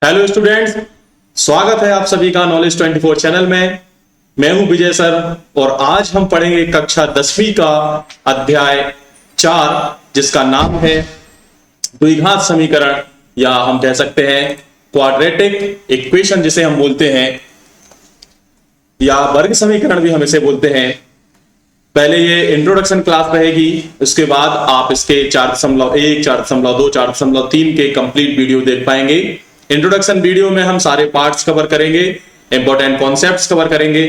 Hello students, स्वागत है आप सभी का नॉलेज 24 चैनल में। मैं हूं विजय सर और आज हम पढ़ेंगे कक्षा 10वीं का अध्याय 4 जिसका नाम है द्विघात समीकरण या हम कह सकते हैं क्वाड्रेटिक इक्वेशन जिसे हम बोलते हैं या वर्ग समीकरण भी हम इसे बोलते हैं। पहले ये इंट्रोडक्शन क्लास रहेगी, उसके बाद आप इसके 4.1, 4.2, 4.3 के कंप्लीट वीडियो देख पाएंगे। इंट्रोडक्शन वीडियो में हम सारे पार्ट्स कवर करेंगे, इंपॉर्टेंट कॉन्सेप्ट्स कवर करेंगे।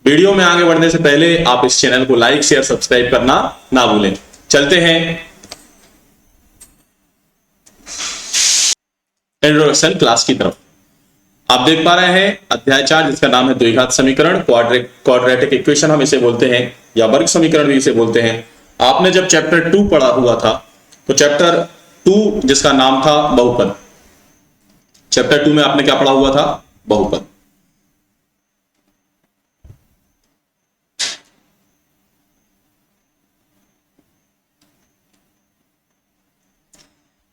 वीडियो में आगे बढ़ने से पहले आप इस चैनल को लाइक शेयर सब्सक्राइब करना ना भूलें। चलते हैं इंट्रोडक्शन क्लास की तरफ। आप देख पा रहे हैं अध्याय 4 जिसका नाम है द्विघात समीकरण, क्वाड्रेटिक इक्वेशन हम इसे बोलते हैं या वर्ग समीकरण भी इसे बोलते हैं। आपने जब चैप्टर 2 पढ़ा हुआ था तो चैप्टर 2 जिसका नाम था बहुपद, चैप्टर 2 में आपने क्या पढ़ा हुआ था? बहुपद।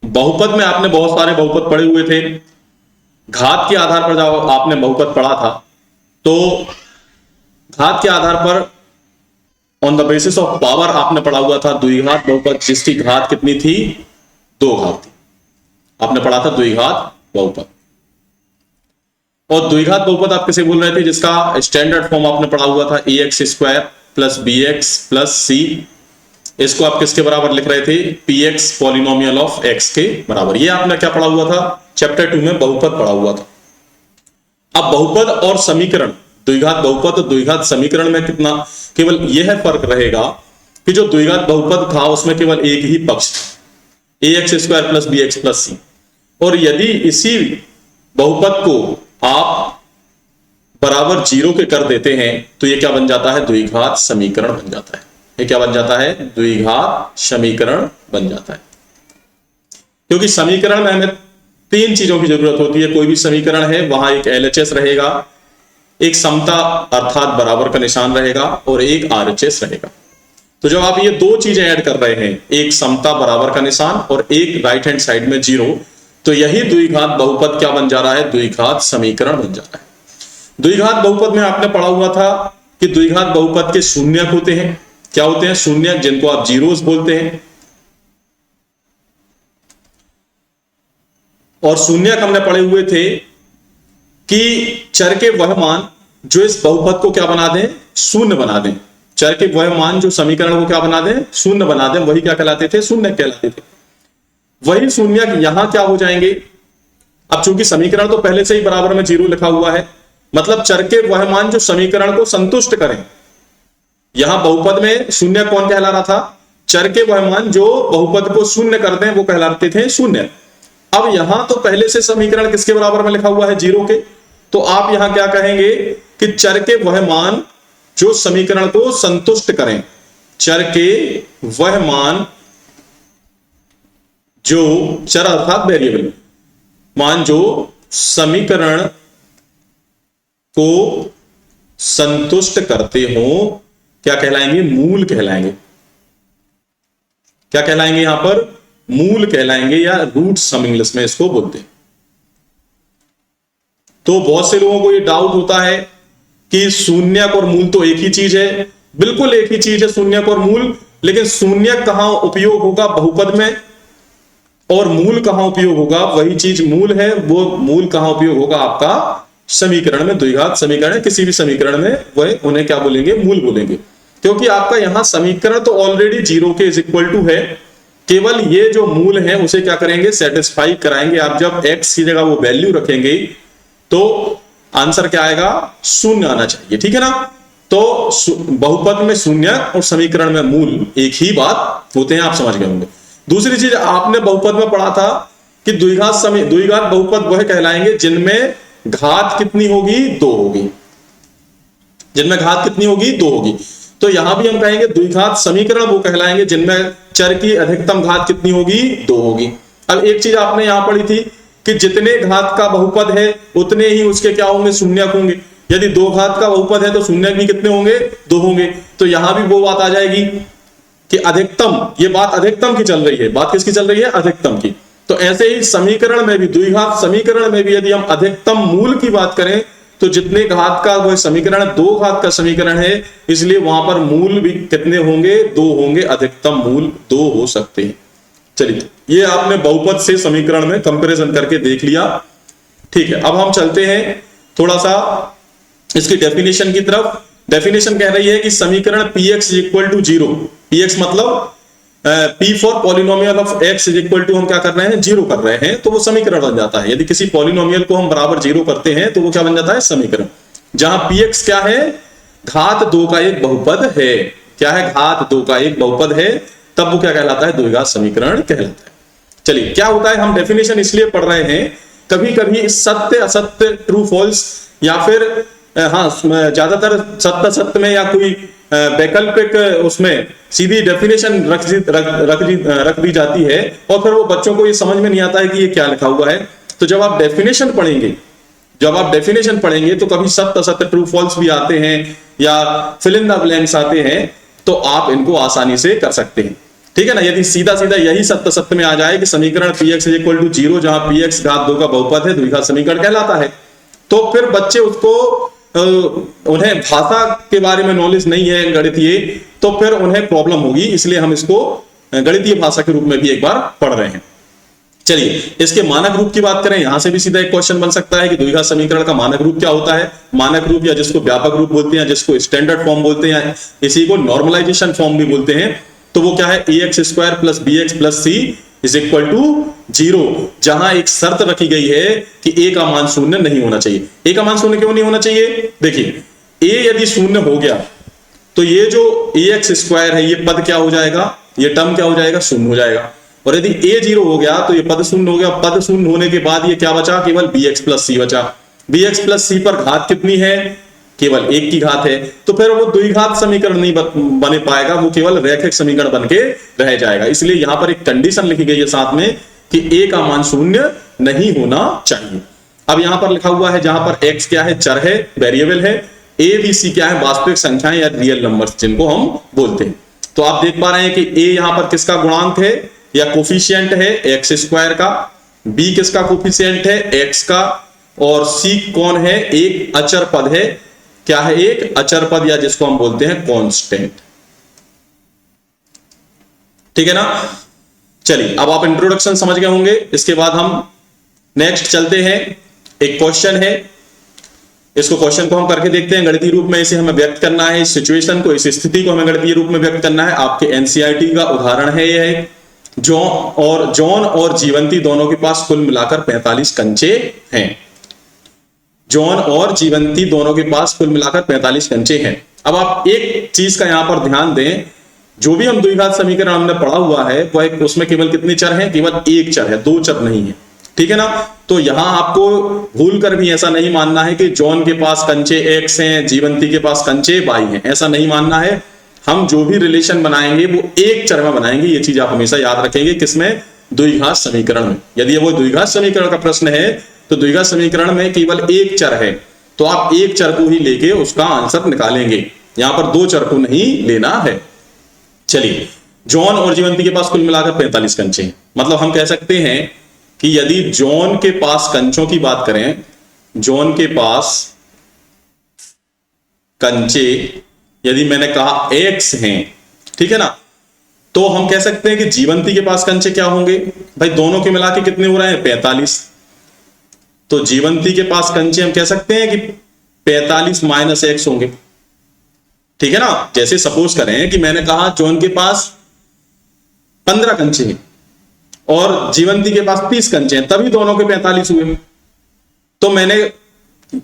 बहुपद में आपने बहुत सारे बहुपद पढ़े हुए थे। घात के आधार पर जब आपने बहुपद पढ़ा था तो घात के आधार पर on the basis of power आपने पढ़ा हुआ था द्विघात बहुपद जिसकी घात कितनी थी? 2 घात थी। आपने पढ़ा था द्विघात बहुपद। और द्विघात बहुपद आप किसे बोल रहे थे? जिसका स्टैंडर्ड फॉर्म आपने पढ़ा हुआ था ax² plus bx plus c। इसको आप किसके बराबर लिख रहे थे? px पॉलिनोमियल ऑफ x के बराबर। ये आपने क्या पढ़ा हुआ था? चैप्टर 2 में बहुपद पढ़ा हुआ था। अब बहुपद और समीकरण, द्विघात बहुपद और द्विघात समीकरण में कितना केवल यह फर्क रहेगा कि जो द्विघात बहुपद था उसमें केवल एक ही पक्ष था, ax² plus bx plus c। और यदि इसी बहुपद को आप बराबर 0 के कर देते हैं तो ये क्या बन जाता है? द्विघात समीकरण बन जाता है। ये क्या बन जाता है? द्विघात समीकरण बन जाता है। क्योंकि समीकरण में हमें 3 चीजों की जरूरत होती है। कोई भी समीकरण है वहां एक LHS रहेगा, एक समता अर्थात बराबर का निशान रहेगा और एक RHS रहेगा। तो जब आप ये 2 चीजें ऐड कर रहे हैं, एक समता बराबर का निशान और एक राइट हैंड साइड में 0, तो यही द्विघात बहुपद क्या बन जा रहा है? द्विघात समीकरण बन जा रहा है। द्विघात बहुपद में आपने पढ़ा हुआ था कि द्विघात बहुपद के शून्यक होते हैं। क्या होते हैं? शून्यक, जिनको आप जीरोस बोलते हैं। और शून्यक हमने पढ़े हुए थे कि चर के वह मान जो इस बहुपद को क्या बना दें? शून्य बना दें। चर के वह मान जो समीकरण को क्या बना दें? शून्य बना दें। वही क्या कहलाते थे? शून्यक कहलाते थे। वही शून्यक यहां क्या हो जाएंगे? अब चूंकि समीकरण तो पहले से ही बराबर में 0 लिखा हुआ है, मतलब चर के वह मान जो समीकरण को संतुष्ट करें। यहां बहुपद में शून्य कौन कहला रहा था? चर के वह मान जो बहुपद को शून्य कर दें वो कहलाते थे शून्य। अब यहां तो पहले से समीकरण किसके बराबर में लिखा हुआ है? 0 के। तो आप यहां क्या कहेंगे कि चर के वह मान जो समीकरण को संतुष्ट करें। चर के वह मान जो चर अर्थात वेरिएबल मान जो समीकरण को संतुष्ट करते हो क्या कहलाएंगे? मूल कहलाएंगे। क्या कहलाएंगे? यहां पर मूल कहलाएंगे या रूट्स हम इंग्लिश में इसको बोलते हैं। तो बहुत से लोगों को ये डाउट होता है कि शून्यक और मूल तो एक ही चीज है। बिल्कुल एक ही चीज है शून्यक और मूल, लेकिन शून्यक कहां उपयोग होगा? बहुपद में। और मूल कहां उपयोग होगा? वही चीज मूल है, वो मूल कहां उपयोग होगा? आपका समीकरण में। द्विघात समीकरण किसी भी समीकरण में वह उन्हें क्या बोलेंगे? मूल बोलेंगे। क्योंकि आपका यहां समीकरण तो ऑलरेडी 0 के इक्वल टू है, केवल ये जो मूल है उसे क्या करेंगे? सेटिस्फाई कराएंगे। आप जब x की जगह वो वैल्यू रखेंगे तो आंसर क्या आएगा? शून्य आना चाहिए। ठीक है ना? तो बहुपद में शून्य और समीकरण में मूल एक ही बात होते हैं, आप समझ गए होंगे। दूसरी चीज आपने बहुपद में पढ़ा था कि द्विघात बहुपद वह कहलाएंगे जिनमें घात कितनी होगी? 2 होगी। जिनमें घात कितनी होगी? 2 होगी। तो यहां भी हम कहेंगे द्विघात समीकरण वो कहलाएंगे जिनमें चर की अधिकतम घात कितनी होगी? 2 होगी। अब एक चीज आपने यहां पढ़ी थी कि जितने घात का बहुपद है उतने ही उसके क्या होंगे? शून्यक होंगे। यदि 2 घात का बहुपद है तो शून्यक भी कितने होंगे? 2 होंगे। तो यहां भी वो बात आ जाएगी कि अधिकतम, ये बात अधिकतम की चल रही है। बात किसकी चल रही है? अधिकतम की। तो ऐसे ही समीकरण में भी, द्विघात समीकरण में भी यदि हम अधिकतम मूल की बात करें तो जितने घात का वो समीकरण, दो घात का समीकरण है, इसलिए वहां पर मूल भी कितने होंगे, दो होंगे, अधिकतम मूल दो हो सकते हैं। चलिए, ये आपने बहुपद से समीकरण में कंपैरिजन करके देख लिया। ठीक है, अब हम चलते हैं थोड़ा सा इसकी डेफिनेशन की तरफ। डेफिनेशन कह रही है कि समीकरण px इक्वल टू 0, px मतलब p for polynomial of x is equal to हम क्या कर रहे हैं, 0 कर रहे हैं, तो वो समीकरण बन जाता है। यदि किसी पॉलिनोमियल को हम बराबर 0 करते हैं तो वो क्या बन जाता है, समीकरण। जहां px क्या है, घात 2 का एक बहुपद है। क्या है, घात 2 का एक बहुपद है, तब वो क्या कहलाता है, द्विघात समीकरण कहलाता है। चलिए, क्या होता है, हम डेफिनेशन इसलिए पढ़ रहे हैं, कभी कभी सत्य असत्य, ट्रू फॉल्स, या फिर हाँ ज्यादातर सत्य असत्य में या कोई वैकल्पिक उसमें सीधी डेफिनेशन रख दी जाती है, और फिर वो बच्चों को ये समझ में नहीं आता है कि ये क्या लिखा हुआ है। तो जब आप डेफिनेशन पढ़ेंगे तो कभी सत्य असत्य, ट्रू फॉल्स भी आते हैं, या फिल इन द ब्लैंक्स आते हैं, तो आप इनको आसानी से कर सकते हैं। ठीक है ना। यदि सीधा सीधा यही सत्य सत्य में आ जाए कि समीकरण px इज इक्वल टू 0, जहां px घात 2 का बहुपद है, द्विघात समीकरण कहलाता है, तो फिर बच्चे उसको उन्हें भाषा के बारे में नॉलेज नहीं है गणितीय, तो फिर उन्हें प्रॉब्लम होगी। इसलिए हम इसको गणितीय भाषा के रूप में भी एक बार पढ़ रहे हैं। चलिए, इसके मानक रूप की बात करें, यहां से भी सीधा एक क्वेश्चन बन सकता है कि द्विघात समीकरण का मानक रूप क्या होता है। मानक रूप, या जिसको व्यापक रूप बोलते हैं, जिसको स्टैंडर्ड फॉर्म बोलते हैं, इसी को नॉर्मलाइजेशन फॉर्म भी बोलते हैं, तो वो क्या है, ax square plus bx plus c is equal to 0, जहां एक शर्त रखी गई है कि a का मान शून्य नहीं होना चाहिए। a का मान शून्य क्यों नहीं होना चाहिए, देखिए, a यदि शून्य हो गया तो ये जो ax स्क्वायर है, ये पद क्या हो जाएगा, ये टर्म क्या हो जाएगा, शून्य हो जाएगा। और यदि a 0 हो गया तो ये पद शून्य हो गया। पद शून्य होने के बाद ये क्या बचा, केवल bx प्लस c बचा। bx प्लस c पर घात कितनी है, केवल 1 की घात है, तो फिर वो द्विघात समीकरण नहीं बने पाएगा, वो केवल रैखिक समीकरण बन के रह जाएगा। इसलिए यहां पर एक कंडीशन लिखी गई है साथ में कि a का मान शून्य नहीं होना चाहिए। अब यहां पर लिखा हुआ है, जहां पर x क्या है, चर है, वेरिएबल है, a b c क्या है, वास्तविक संख्याएं या रियल नंबर्स जिनको हम बोलते हैं। तो आप देख पा रहे हैं कि a यहां पर किसका गुणांक है या कोफिशिएंट है, x स्क्वायर का, b किसका कोफिशिएंट है, x का, और c कौन है, एक अचर पद है। क्या है, एक अचर पद, या जिसको हम बोलते हैं कांस्टेंट। ठीक है ना। चलिए, अब आप इंट्रोडक्शन समझ गए होंगे। इसके बाद हम नेक्स्ट चलते हैं। एक क्वेश्चन है, इसको क्वेश्चन को हम करके देखते हैं गणितीय रूप में। इसे हमें व्यक्त करना है, इस सिचुएशन को, इस स्थिति को हमें गणितीय रूप में व्यक्त करना है। आपके एनसीईआरटी का उदाहरण है यह। जॉन और जीवंती दोनों के पास कुल मिलाकर 45 कंचे हैं। जॉन और जीवंती दोनों के पास कुल मिलाकर 45 कंचे हैं। अब आप एक चीज का यहां पर ध्यान दें, जो भी हम द्विघात समीकरण हमने पढ़ा हुआ है वो एक, उसमें केवल कितने चर हैं, केवल एक चर है, दो चर नहीं है। ठीक है ना। तो यहां आपको भूल कर भी ऐसा नहीं मानना है कि जॉन के पास कंचे x हैं, जीवंती के पास कंचे y हैं, ऐसा नहीं मानना है। हम जो भी रिलेशन बनाएंगे वो एक चर में बनाएंगे, ये चीज आप हमेशा याद रखेंगे। किसमें, द्विघात समीकरण में। यदि वो द्विघात समीकरण का प्रश्न है तो द्विघात समीकरण में केवल एक चर है, तो आप एक चर को ही लेके उसका आंसर निकालेंगे, यहां पर दो चर को नहीं लेना है। चलिए, जॉन और जीवंती के पास कुल मिलाकर 45 कंचे हैं। मतलब हम कह सकते हैं कि यदि जॉन के पास कंचों की बात करें, जॉन के पास कंचे यदि मैंने कहा x हैं, ठीक है ना, तो हम कह सकते हैं कि जीवंती के पास कंचे क्या होंगे, भाई दोनों के मिला के कितने हो रहे हैं, 45। तो जीवंती के पास कंचे हम कह सकते हैं कि 45 माइनस x होंगे। ठीक है ना। जैसे सपोज करें कि मैंने कहा जॉन के पास 15 कंचे हैं और जीवंती के पास 30 कंचे हैं, तभी दोनों के 45 हुए। तो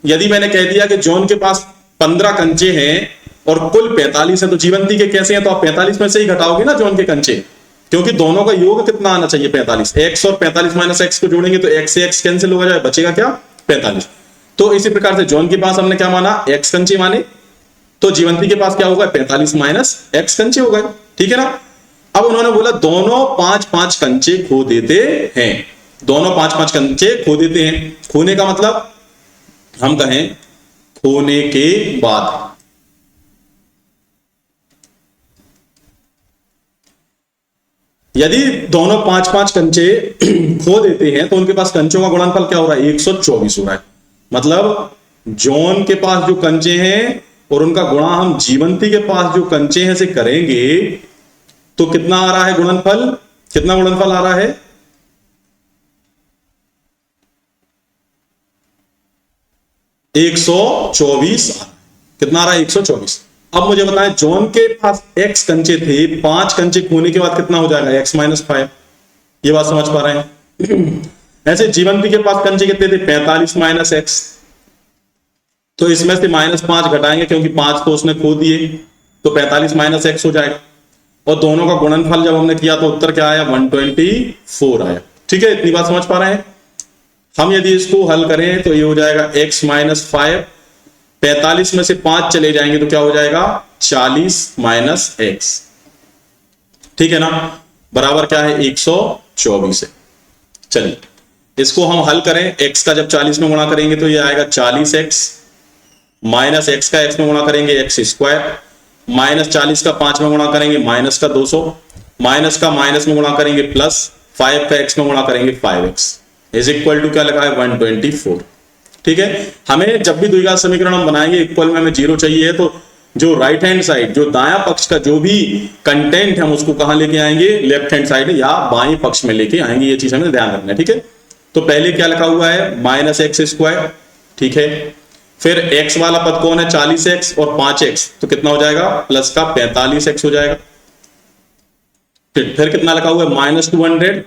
यदि मैंने कह दिया कि जॉन के पास 15 कंचे हैं और कुल 45 है, तो जीवंती के कैसे हैं, तो आप 45 में से ही घटाओगे ना जॉन के कंचे, क्योंकि दोनों का योग कितना आना चाहिए, 45। x और 45 माइनस x को जोड़ेंगे तो x से x कैंसिल हो जाए, बचेगा क्या, 45। तो इसी प्रकार से जॉन के पास हमने क्या माना, x कंचे माने, तो जीवंती के पास क्या होगा, 45 माइनस x कंचे हो गए। ठीक है ना। अब उन्होंने बोला दोनों 5-5 कंचे खो देते हैं, दोनों 5-5 कंचे खो देते हैं। खोने का मतलब हम कहें खोने के बाद, यदि दोनों 5-5 कंचे खो देते हैं तो उनके पास कंचों का गुणनफल क्या हो रहा है, 124 हो रहा है। मतलब जॉन के पास जो कंचे हैं और उनका गुणा हम जीवंती के पास जो कंचे हैं से करेंगे तो कितना आ रहा है गुणनफल, कितना गुणनफल आ रहा है, 124। कितना आ रहा है, 124। अब मुझे बताएं जॉन के पास x कंचे थे, 5 कंचे खोने के बाद कितना हो जाएगा, x माइनस 5। ये बात समझ पा रहे हैं। ऐसे जीवंती के पास कंचे कितने थे, 45 माइनस x। तो इसमें से -5 घटाएंगे क्योंकि 5 तो उसने खो दिए, तो 45 माइनस x हो जाएगा। और दोनों का गुणनफल जब हमने किया तो उत्तर क्या आया, 124 आया। ठीक है, इतनी बात समझ पा रहे हैं। हम यदि इसको हल करें तो ये हो जाएगा x माइनस 5, 45 में से 5 चले जाएंगे तो क्या हो जाएगा, 40 माइनस x। ठीक है ना, बराबर क्या है, 124 है। चलिए इसको हम हल करें, x का जब 40 में गुणा करेंगे तो ये आएगा 40x माइनस x का x में गुणा करेंगे x स्क्वायर, माइनस 40 का 5 में गुणा करेंगे माइनस का 200, माइनस का माइनस में गुणा करेंगे प्लस, 5 का x में गुणा करेंगे 5x इज इक्वल टू क्या लगा है, 124। ठीक है, हमें जब भी द्विघात समीकरण हम बनाएंगे इक्वल में हमें 0 चाहिए है, तो जो राइट हैंड साइड, जो दायां पक्ष का जो भी कंटेंट है हम उसको कहां लेके आएंगे, लेफ्ट हैंड साइड या बाएं पक्ष में लेके आएंगे। ये चीज हमें ध्यान रखना है। ठीक है, तो पहले क्या लिखा हुआ है, माइनस एक्स स्क्वायर। ठीक है, फिर x वाला पद कौन है, 40x और 5x, तो कितना हो जाएगा, प्लस का 45x हो जाएगा। फिर कितना लिखा हुआ है, -200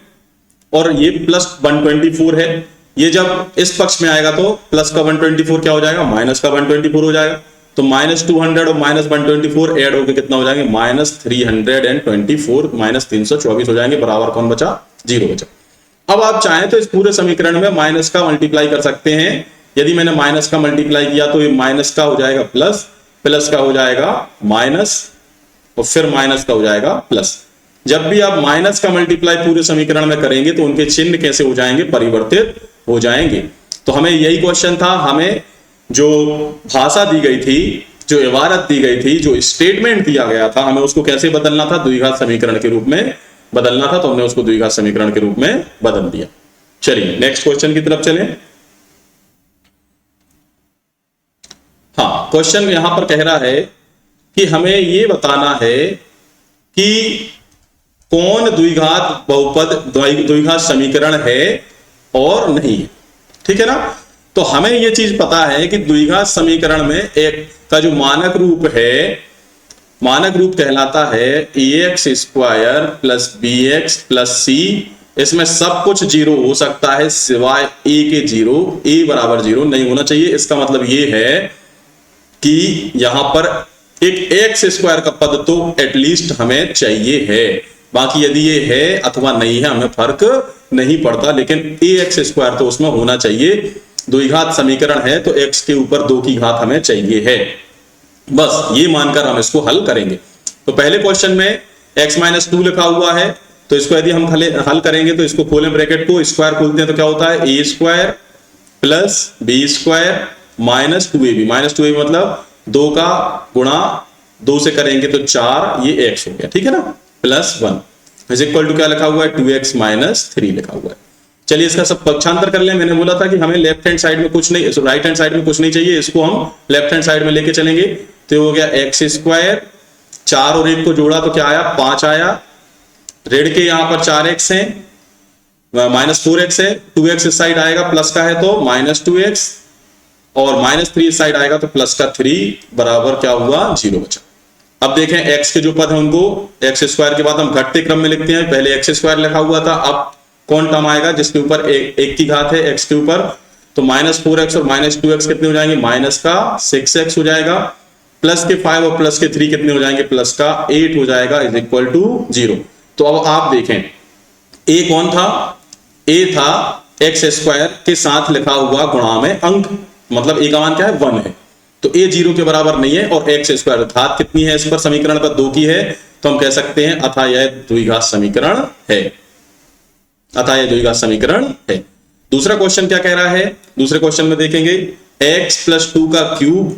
और ये प्लस 124 है। ये जब इस पक्ष में आएगा तो प्लस का 124 क्या हो जाएगा, माइनस का 124 हो जाएगा। तो -200 और -124 ऐड होकर कितना हो जाएंगे, -324, -324 हो जाएंगे। बराबर कौन बचा, 0 बचा। अब आप चाहें तो इस पूरे समीकरण में माइनस का मल्टीप्लाई कर सकते हैं। यदि मैंने माइनस का मल्टीप्लाई किया तो ये माइनस का हो जाएगा प्लस, प्लस का हो जाएगा माइनस और फिर माइनस का हो जाएगा प्लस। जब भी आप माइनस का मल्टीप्लाई पूरे समीकरण में करेंगे तो उनके चिन्ह कैसे हो जाएंगे, परिवर्तित हो जाएंगे। तो हमें यही क्वेश्चन था, हमें जो भाषा दी गई थी, जो इबारत दी गई थी, जो स्टेटमेंट दिया गया था, हमें उसको कैसे बदलना था, द्विघात समीकरण के रूप में बदलना था। तो हमने उसको द्विघात समीकरण के रूप में बदल दिया। चलिए नेक्स्ट क्वेश्चन की तरफ चलें। हाँ, क्वेश्चन यहां पर कह रहा है कि हमें यह बताना है कि कौन द्विघात बहुपद, द्विघात समीकरण है और नहीं है। ठीक है ना, तो हमें यह चीज पता है कि द्विघात समीकरण में एक का जो मानक रूप है, मानक रूप कहलाता है ax square plus bx plus c। इसमें सब कुछ 0 हो सकता है सिवाय a के 0। a बराबर 0 नहीं होना चाहिए। इसका मतलब यह है कि यहां पर एक एक्स स्क्वायर का पद तो एटलीस्ट हमें चाहिए है। बाकी यदि ये है अथवा नहीं है हमें फर्क नहीं पड़ता, लेकिन ए एक्स स्क्वायर तो उसमें होना चाहिए। द्विघात समीकरण है तो एक्स के ऊपर 2 की घात हमें चाहिए है। बस ये मानकर हम इसको हल करेंगे। तो पहले क्वेश्चन में x माइनस 2 लिखा हुआ है, तो इसको यदि हम हल करेंगे तो इसको खोलें ब्रैकेट को, स्क्वायर खोलते हैं तो क्या होता है, A square plus B square minus 2ab। Minus 2ab मतलब 2 का गुणा 2 से करेंगे तो 4, ये x हो गया। ठीक है ना, प्लस 1 इज इक्वल टू क्या लिखा हुआ है, 2x माइनस 3 लिखा हुआ है। चलिए इसका सब पक्षांतर कर लें। मैंने बोला था कि हमें लेफ्ट हैंड साइड में कुछ नहीं, राइट हैंड साइड में कुछ नहीं चाहिए, इसको हम लेफ्ट हैंड साइड में लेके चलेंगे। तो हो गया एक्स स्क्वायर, 4 और 1 को जोड़ा तो क्या आया, 5 आया। ऋण के यहां पर 4x है, माइनस 4x है। 2x इस साइड आएगा, प्लस का है तो माइनस 2x, और माइनस 3 इस साइड आएगा तो प्लस का 3, बराबर क्या हुआ, 0 बचा। अब देखें x के जो पद है उनको एक्स स्क्वायर के बाद हम घटते क्रम में लिखते हैं। पहले एक्स स्क्वायर लिखा हुआ था, अब कौन टर्म आएगा जिसके ऊपर एक की घात है x के ऊपर, तो माइनस 4x और माइनस 2x कितने हो जाएंगे, माइनस का 6x हो जाएगा। प्लस के 5 और प्लस के 3 कितने हो जाएंगे, प्लस का 8 हो जाएगा, इज इक्वल टू 0। तो अब आप देखें a कौन था, a था एक्स स्क्वायर के साथ लिखा हुआ गुणा में अंक, मतलब a का मान क्या है, 1 है। तो a 0 के बराबर नहीं है, और एक्स स्क्वायर घात कितनी है इस पर, समीकरण पर 2 की है, तो हम कह सकते हैं अतः यह द्विघात समीकरण है। अतः यह द्विघात समीकरण है। दूसरा क्वेश्चन क्या कह रहा है, दूसरे क्वेश्चन में देखेंगे x प्लस 2 का क्यूब,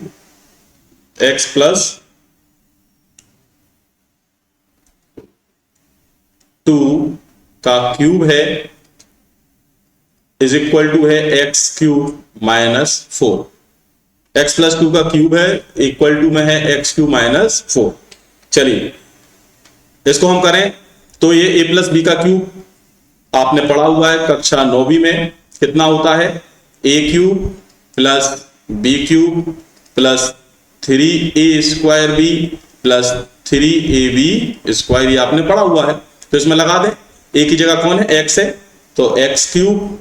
x प्लस 2 का क्यूब है इज इक्वल टू है x cube minus 4। X plus 2 का क्यूब है इक्वल टू में है एक्स क्यूब माइनस 4। चलिए इसको हम करें तो ये ए प्लस बी का क्यूब आपने पढ़ा हुआ है कक्षा 9वीं में, कितना होता है A cube plus B cube plus 3a² B plus 3ab square, ये आपने पढ़ा हुआ है। तो इसमें लगा दें, ए की जगह कौन है एक्स है तो एक्स क्यूब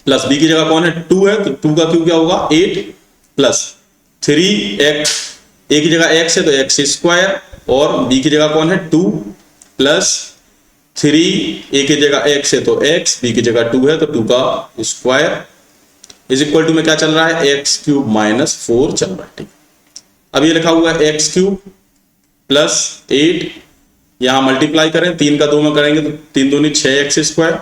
प्लस बी की जगह कौन है 2 है तो 2 का क्यूब क्या होगा 8 प्लस 3x, ए की जगह x है तो एक्स स्क्वायर और बी की जगह कौन है 2 प्लस 3, ए की जगह x है तो x, बी की जगह 2 है तो 2 का स्क्वायर इज इक्वल टू में क्या चल रहा है एक्स क्यूब माइनस 4 चल रहा है। ठीक, अब ये लिखा हुआ है एक्स क्यूब प्लस 8, यहां मल्टीप्लाई करें 3 का 2 में करेंगे तो 3 दूनी 6x स्क्वायर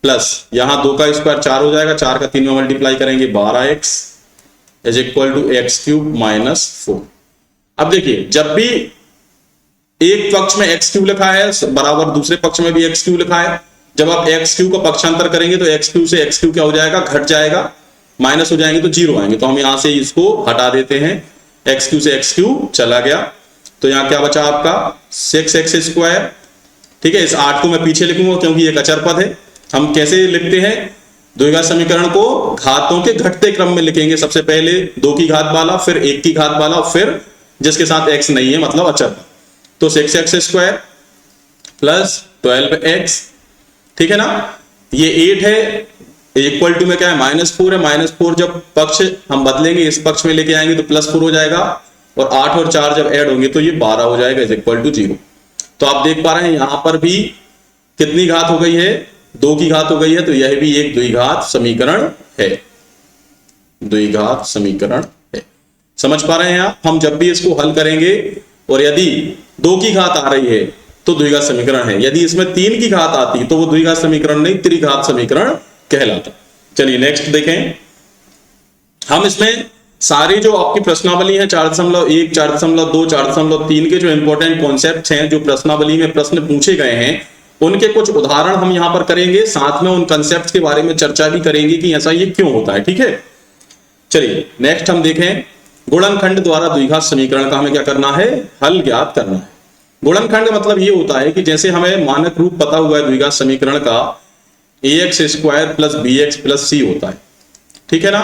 प्लस यहां 2 का स्क्वायर 4 हो जाएगा, 4 का 3 में मल्टीप्लाई करेंगे 12x is equal to X cube minus 4। अब देखिए जब भी एक पक्ष में एक्स क्यूब लिखा है बराबर दूसरे पक्ष में भी एक्स क्यूब लिखा है, जब आप एक्स क्यूब का पक्षांतर करेंगे तो एक्स क्यूब से एक्स क्यूब क्या हो जाएगा घट जाएगा, माइनस हो जाएंगे तो 0 आएंगे, तो हम यहां से इसको हटा देते हैं, एक्स क्यूब से एक्स क्यूब चला गया तो यहां क्या बचा आपका 6x स्क्वायर। ठीक है, इस 8 को मैं पीछे लिखूंगा क्योंकि ये अचर पद है। हम कैसे लिखते हैं द्विघात समीकरण को घातों के घटते क्रम में लिखेंगे, सबसे पहले 2 की घात वाला फिर 1 की घात वाला फिर जिसके साथ x नहीं है मतलब अचर। तो 6x स्क्वायर प्लस 12x, ठीक है ना, ये 8 है इक्वल टू में क्या है -4 है, -4 जब पक्ष हम बदलेंगे इस पक्ष में लेके आएंगे तो +4 हो जाएगा और 8 और 4 जब ऐड होंगे तो ये 12 हो जाएगा इज इक्वल टू 0। तो आप देख पा रहे हैं यहां पर भी कितनी घात हो गई है 2 की घात हो गई है, तो यह भी एक द्विघात समीकरण है, द्विघात समीकरण है। समझ पा रहे हैं आप, हम जब भी इसको हल करेंगे और यदि 2 की घात आ रही है तो द्विघात समीकरण है, यदि इसमें 3 की घात आती तो वो द्विघात समीकरण नहीं त्रिघात समीकरण कहलाता। चलिए नेक्स्ट देखें, हम इसमें सारी जो आपकी प्रश्नावली है 4.1, 4.2, 4.3 के जो इंपॉर्टेंट कॉन्सेप्ट हैं जो प्रश्नावली में प्रश्न पूछे गए हैं उनके कुछ उदाहरण हम यहां पर करेंगे, साथ में उन कॉन्सेप्ट्स के बारे में चर्चा भी करेंगे कि ऐसा ये क्यों होता है। ठीक है, चलिए नेक्स्ट हम देखें, गुणनखंड द्वारा द्विघात समीकरण का हमें क्या करना है हल ज्ञात करना है। गुणनखंड मतलब ये होता है कि जैसे हमें मानक रूप पता हुआ है द्विघात समीकरण का ax square plus bx plus c होता है, ठीक है ना,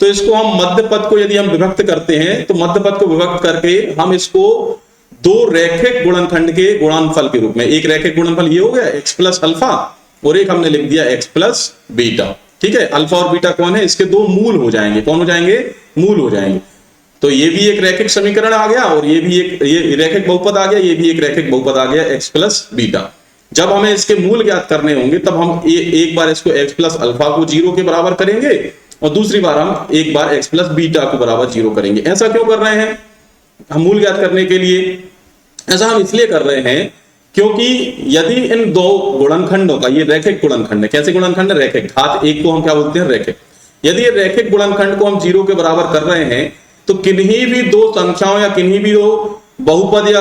तो इसको हम मध्य पद को यदि हम विभक्त करते हैं तो मध्य पद को विभक्त करके हम इसको 2 रैखिक गुणनखंड के गुणनफल के रूप में, एक रैखिक गुणनफल ये हो गया x प्लस अल्फा और एक हमने लिख दिया x प्लस बीटा। ठीक है, अल्फा और बीटा कौन है, इसके 2 मूल हो जाएंगे, कौन हो जाएंगे मूल हो जाएंगे, तो ये भी एक रैखिक समीकरण आ गया और ये भी एक ये रैखिक बहुपद आ गया, ये भी एक रैखिक बहुपद आ गया x प्लस बीटा। जब हमें इसके मूल ज्ञात करने होंगे तब हम एक बार इसको x प्लस अल्फा को 0 के बराबर करेंगे और दूसरी बार हम एक बार x प्लस बीटा को बराबर 0 करेंगे। ऐसा क्यों कर रहे हैं हम मूल ज्ञात करने के लिए, ऐसा हम इसलिए कर रहे हैं क्योंकि यदि इन 2 गुणनखंडों का, ये रैखिक गुणनखंड है, कैसे गुणनखंड है रैखिक, घात 1 को हम क्या बोलते हैं रैखिक, यदि ये रैखिक गुणनखंड को हम 0 के बराबर कर रहे हैं तो किन्हीं भी 2 संख्याओं या किन्हीं भी 2 बहुपद या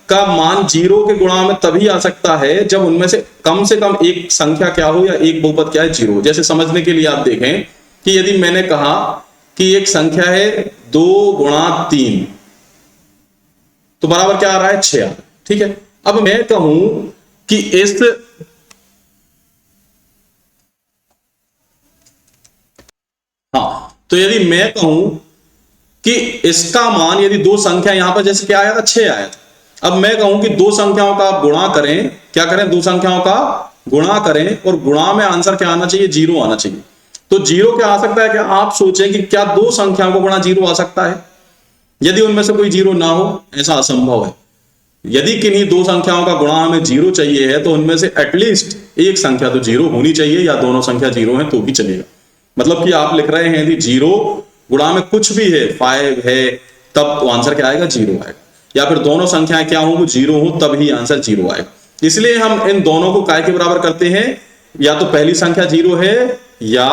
का मान 0 के गुणा में तभी आ सकता है जब उनमें से कम एक संख्या क्या हो या एक बहुपद क्या है 0। जैसे समझने के लिए आप देखें कि यदि मैंने कहा कि एक संख्या है 2 गुणा 3 तो बराबर क्या आ रहा है 6 आ रहा है। ठीक है, अब मैं कहूं कि इस तो यदि मैं कहूं कि इसका मान यदि 2 संख्या यहां पर जैसे क्या आया था 6 आया था, अब मैं कहूं कि 2 संख्याओं का गुणा करें, क्या करें 2 संख्याओं का गुणा करें और गुणा में आंसर क्या आना चाहिए 0 आना चाहिए। तो 0 क्या आ सकता है, क्या आप सोचें कि क्या 2 संख्याओं को गुणा 0 आ सकता है, यदि उनमें से कोई 0 ना हो ऐसा असंभव है। यदि किन्हीं 2 संख्याओं का गुणा हमें 0 चाहिए है तो उनमें से एटलीस्ट एक संख्या तो 0 होनी चाहिए या दोनों संख्या 0 है तो भी चलेगा। मतलब कि आप लिख रहे हैं यदि 0 गुणा में कुछ भी है 5 है तब तो आंसर क्या आएगा 0 आएगा, या फिर दोनों संख्याएं क्या होंगी 0 हो तब ही आंसर 0 आएगा। इसलिए हम इन दोनों को काय के बराबर करते हैं, या तो पहली संख्या 0 है या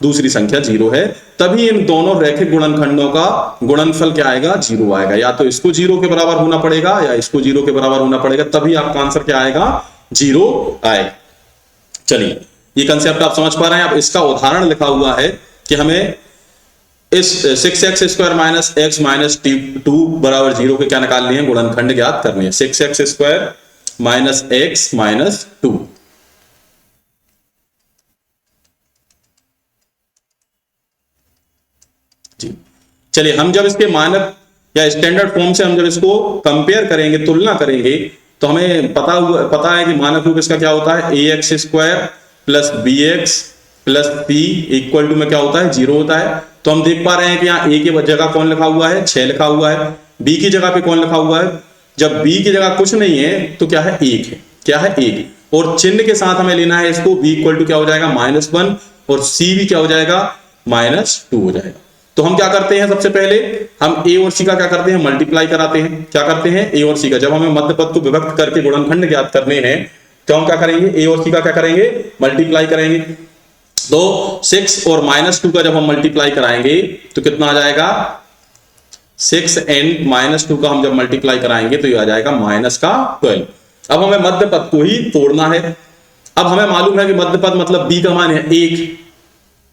दूसरी संख्या 0 है, तभी इन दोनों रैखिक गुणनखंडों का गुणनफल क्या आएगा 0 आएगा। या तो इसको 0 के बराबर होना पड़ेगा या इसको 0 के बराबर होना पड़ेगा, तभी आपका आंसर क्या आएगा जीरो आएगा। चलिए ये कंसेप्ट आप समझ पा रहे हैं। अब इसका उदाहरण लिखा हुआ है कि हमें इस 6x² minus X minus two बराबर जीरो के क्या निकालने हैं, गुणनखंड ज्ञात करने हैं। 6x² minus X minus two. जी चलिए, हम जब इसके मानक या स्टैंडर्ड फॉर्म से हम जब इसको कंपेयर करेंगे, तुलना करेंगे, तो हमें पता है कि मानक रूप इसका क्या होता है, ax² plus bx plus c equal to में क्या होता है, जीरो होता है। तो हम देख पा रहे हैं कि यहाँ a की जगह कौन लिखा हुआ है, 6 लिखा हुआ है। b की जगह पे कौन लिखा हुआ है, जब b की जगह कुछ नहीं है तो क्या है, 1 है। क्या है, 1। और चिन्ह के साथ हमें लेना है इसको, b इक्वल टू क्या हो जाएगा, -1, और c भी क्या हो जाएगा, -2 हो जाएगा। तो हम क्या करते हैं, सबसे पहले हम a और c का क्या करते हैं, मल्टीप्लाई कराते हैं। क्या करते हैं, a और c का। जब हमें मध्य पद को विभक्त करके गुणनखंड ज्ञात करने हैं तो हम क्या करेंगे, a और c का क्या करेंगे, मल्टीप्लाई करेंगे। तो 6 और -2 का जब हम मल्टीप्लाई कराएंगे तो कितना आ जाएगा, 6 एंड -2 का हम जब मल्टीप्लाई कराएंगे तो ये आ जाएगा -12। अब हमें मध्य पद को ही तोड़ना है। अब हमें मालूम है कि मध्य पद मतलब b का मान है 1,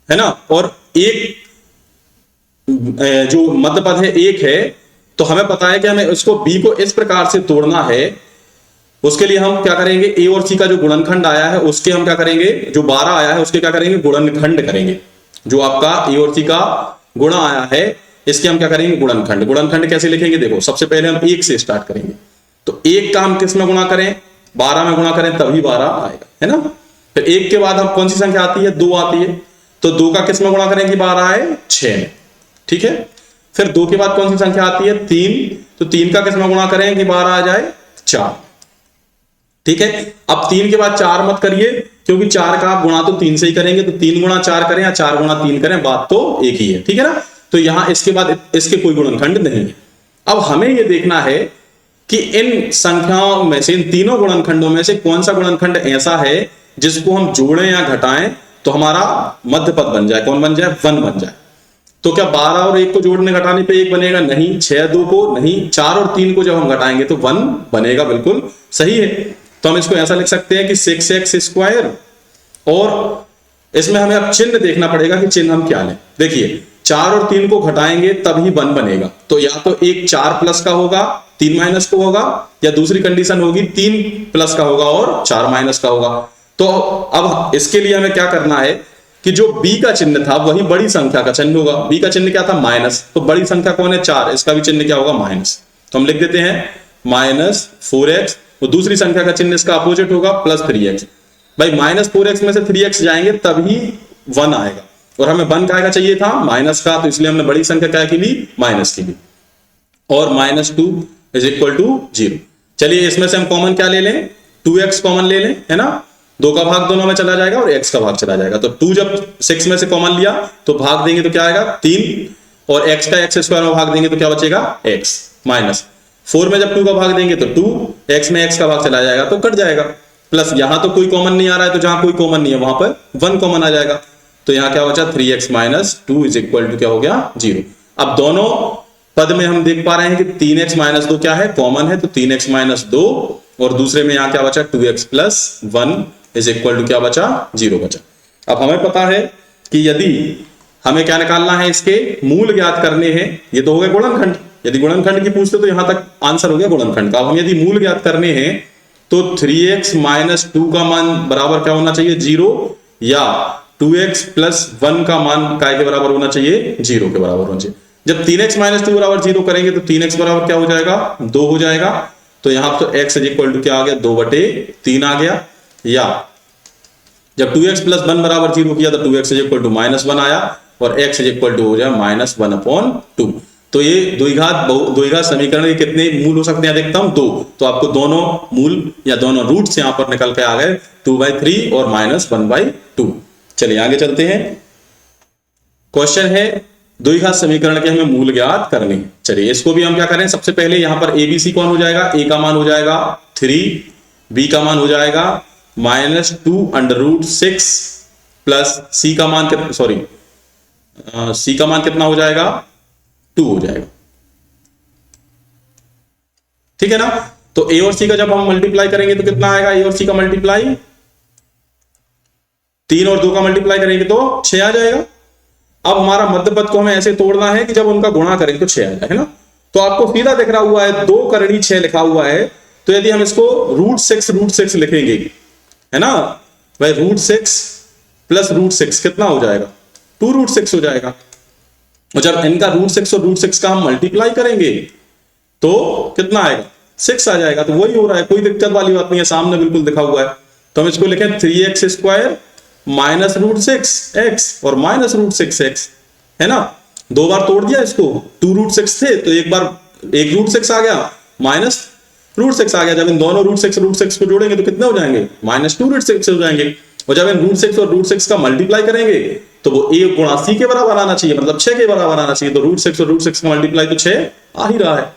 है ना, और एक जो मध्य पद है 1 है, तो हमें पता है कि हमें इसको b को इस प्रकार से तोड़ना है। उसके लिए हम क्या करेंगे, a और c का जो गुणनखंड आया है उसके हम क्या करेंगे, जो 12 आया है उसके क्या करेंगे, गुणनखंड करेंगे। जो आपका a और c का गुणा आया है इसके हम क्या करेंगे, गुणनखंड। गुणनखंड कैसे लिखेंगे, देखो सबसे पहले हम 1 से स्टार्ट करेंगे। तो 1 का हम किस में गुणा करें, 12 में गुणा करें तभी 12 आएगा, है ना। फिर 1 के बाद हम कौन सी संख्या आती है, 2 आती है। तो 2 का किस में गुणा करें कि 12 आए, 6 में, ठीक है। फिर 2 के बाद कौन सी संख्या आती है, 3। तो 3 का किस में गुणा करें कि 12 आ जाए, 4, ठीक है। अब 3 के बाद 4 मत करिए, क्योंकि 4 का गुणा तो 3 से ही करेंगे। तो 3 गुणा 4 करें या 4 गुणा 3 करें, बात तो एक ही है, ठीक है ना। तो यहां इसके बाद इसके कोई गुणनखंड नहीं है। अब हमें यह देखना है कि इन संख्याओं में से, इन तीनों गुणनखंडों में से कौन सा गुणनखंड ऐसा है जिसको हम जोड़ें या घटाएं तो हमारा मध्य पद बन जाए। कौन बन जाए, 1 बन जाए। तो क्या 12 और 1 को जोड़ने घटाने पे 1 बनेगा, नहीं। 6 2 को नहीं। 4 और 3 को जब हम घटाएंगे तो 1 बनेगा, बिल्कुल सही है। तो हम इसको ऐसा लिख सकते हैं कि 6x², और इसमें हमें अब चिन्ह देखना पड़ेगा कि चिन्ह हम क्या लें। देखिए 4 और 3 को घटाएंगे तभी 1 बनेगा। तो या तो एक 4 प्लस का होगा, 3 माइनस को होगा, या दूसरी कंडीशन होगी 3 प्लस का होगा और 4 माइनस का होगा। तो अब इसके लिए हमें क्या करना है कि जो b का चिन्ह था वही बड़ी संख्या का चिन्ह होगा। b का चिन्ह क्या था, माइनस। तो बड़ी संख्या कौन है, 4, इसका भी चिन्ह क्या होगा, माइनस। तो हम लिख देते हैं -4x। वो दूसरी संख्या का चिन्ह इसका अपोजिट होगा, +3x। भाई -4x में से 3x जाएंगे तभी 1 आएगा, और हमें 1 का चाहिए था, माइनस का, तो इसलिए हमने बड़ी संख्या क्या की ली, माइनस की ली। और -2 = 0। चलिए इसमें से हम कॉमन क्या ले लें, 2x कॉमन ले लें, है ना। 2 का भाग दोनों में चला जाएगा और x का भाग चला जाएगा। तो 2 जब 6 में से कॉमन लिया तो भाग देंगे तो क्या आएगा, 3, और x का x² में भाग देंगे तो क्या बचेगा, x। -4 में जब 2 का भाग देंगे तो 2, x में x का भाग चला जाएगा तो कट जाएगा। प्लस यहां तो कोई कॉमन नहीं आ रहा है, तो जहां कोई कॉमन नहीं है वहां पर 1 कॉमन आ जाएगा। तो यहां क्या बचा, 3x - 2 = क्या हो गया, 0। अब दोनों पद में हम देख पा रहे हैं कि 3x - 2 क्या है, कॉमन है। तो 3x - 2, और दूसरे में यहां क्या बचा, 2x + 1 = क्या बचा, 0 बचा। अब हमें पता है कि यदि हमें क्या निकालना है, इसके मूल ज्ञात करने हैं। ये तो हो गए गुणनखंड। यदि गुणनखंड की पूछते तो यहां तक आंसर हो गया गुणनखंड का। अब हम यदि मूल ज्ञात करने हैं तो 3x - 2 का मान बराबर क्या होना चाहिए, 0, या 2x + 1 का मान काय के बराबर होना चाहिए, 0 के बराबर होना चाहिए। जब 3x - 2 बराबर 0 करेंगे तो 3x बराबर क्या हो जाएगा, 2 हो जाएगा। तो यहां तो x = क्या आ गया, 2/3 आ गया। या जब 2x + 1 बराबर 0 किया तो 2x = -1 आया, और x = हो जाए -1/2। तो ये द्विघात समीकरण के कितने मूल हो सकते हैं, अधिकतम 2। तो आपको दोनों मूल या दोनों रूट्स यहां पर निकल के आ गए, 2/3 और -1/2। चलिए आगे चलते हैं। क्वेश्चन है द्विघात समीकरण के हमें मूल ज्ञात करने हैं। चलिए इसको भी हम क्या करें, सबसे पहले यहां पर ABC कौन हो जाएगा, a का मान हो जाएगा 3, b का मान हो जाएगा -2√6, प्लस c का मान c का मान कितना हो जाएगा, 2 हो जाएगा, ठीक है ना। तो ए और सी का जब हम मल्टीप्लाई करेंगे तो कितना आएगा, ए और सी का मल्टीप्लाई 3 और 2 का मल्टीप्लाई करेंगे तो 6 आ जाएगा। अब हमारा मध्य पद को हमें ऐसे तोड़ना है कि जब उनका गुणा करेंगे तो 6 आ जाए, है ना। तो आपको सीधा दिख रहा हुआ है 2 करणी 6 लिखा हुआ है, तो यदि हम इसको √6 लिखेंगे, है ना भाई, √6 प्लस √6 कितना हो जाएगा, 2√6 हो जाएगा। और जब इनका √6 और √6 का हम मल्टीप्लाई करेंगे तो कितना आएगा, 6 आ जाएगा। तो वही हो रहा है, कोई दिक्कत वाली बात नहीं है, सामने बिल्कुल लिखा हुआ है। तो हम इसको लिखें 3x² माइनस √6x और माइनस √6x, है ना। 2 बार तोड़ दिया इसको, 2√6 थे तो एक बार एक √6 आ गया, माइनस √6 आ गया। जब इन दोनों √6 को जोड़ेंगे तो कितने हो जाएंगे, -2√6 हो जाएंगे। और जब इन √6 और √6 का मल्टीप्लाई करेंगे तो वो a गुणा c के बराबर आना चाहिए, मतलब 6 के बराबर आना चाहिए। तो √6 और √6 का मल्टीप्लाई तो 6 आ ही रहा है,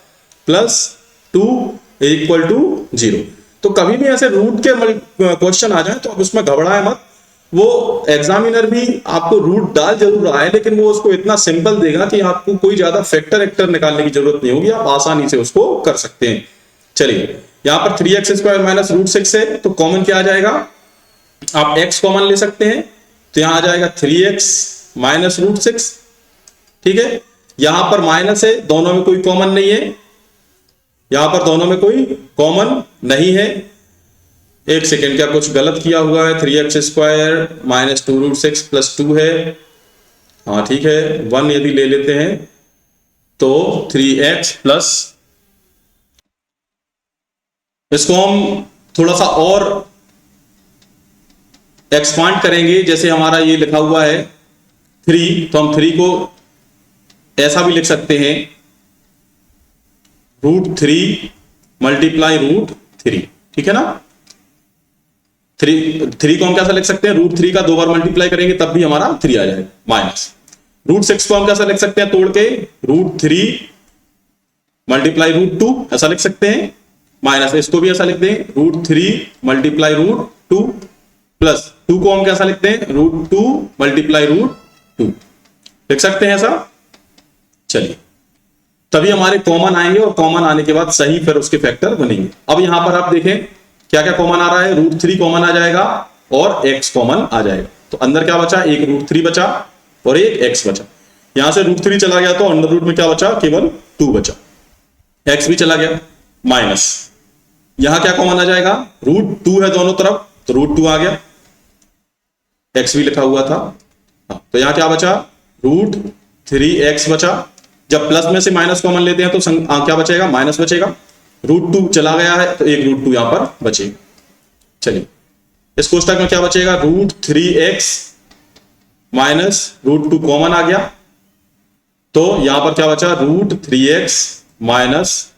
+2 = 0। तो कभी भी ऐसे रूट के क्वेश्चन आ जाए तो आप उसमें घबराए मत, वो एग्जामिनर भी आपको रूट डाल जरूर रहा है, लेकिन वो उसको इतना सिंपल देगा कि आपको कोई ज्यादा फैक्टर निकालने की जरूरत नहीं होगी, आप आसानी से उसको कर सकते हैं। चलिए यहां पर 3x² माइनस √6 है, तो कॉमन क्या आ जाएगा, आप x कॉमन ले सकते हैं, तो यहां आ जाएगा 3x माइनस √6, ठीक है। यहां पर माइनस है, दोनों में कोई कॉमन नहीं है, यहां पर दोनों में कोई कॉमन नहीं है। एक सेकेंड, क्या कुछ गलत किया हुआ है, 3x² माइनस 2√6 प्लस 2 है, हाँ ठीक है, 1 यदि ले लेते हैं तो 3x प्लस, इसको हम थोड़ा सा और एक्सपांड करेंगे। जैसे हमारा ये लिखा हुआ है 3, तो हम 3 को ऐसा भी लिख सकते हैं, √3 मल्टीप्लाई √3, ठीक है ना। 3 को हम कैसा लिख सकते हैं, √3 का 2 बार मल्टीप्लाई करेंगे तब भी हमारा 3 आ जाएगा, माइनस √6 को हम कैसा लिख सकते हैं तोड़ के, √3 मल्टीप्लाई √2 ऐसा लिख सकते हैं, माइनस इसको भी ऐसा लिख दें, √3 मल्टीप्लाई √2 प्लस 2 को हम कैसा लिखते हैं, √2 मल्टीप्लाई √2 लिख सकते हैं ऐसा। चलिए तभी हमारे कॉमन आएंगे और कॉमन आने के बाद सही फिर उसके फैक्टर बनेंगे। अब यहां पर आप देखें क्या क्या कॉमन आ रहा है, √3 कॉमन आ जाएगा और x कॉमन आ जाएगा, तो अंदर क्या बचा, एक √3 बचा और एक x बचा। यहां से √3 चला गया तो अंडर रूट में क्या बचा, केवल 2 बचा, x भी चला गया, माइनस यहां क्या कॉमन आ जाएगा, √2 है दोनों तरफ तो √2 आ गया, x भी लिखा हुआ था, तो यहां क्या बचा, √3x बचा। जब प्लस में से माइनस कॉमन लेते हैं तो क्या बचेगा, माइनस बचेगा, √2 चला गया है तो एक √2 यहां पर बचेगा। चलिए इस कोष्टक में क्या बचेगा, √3x माइनस √2 कॉमन आ गया, तो यहां पर क्या बचा, √3x माइनस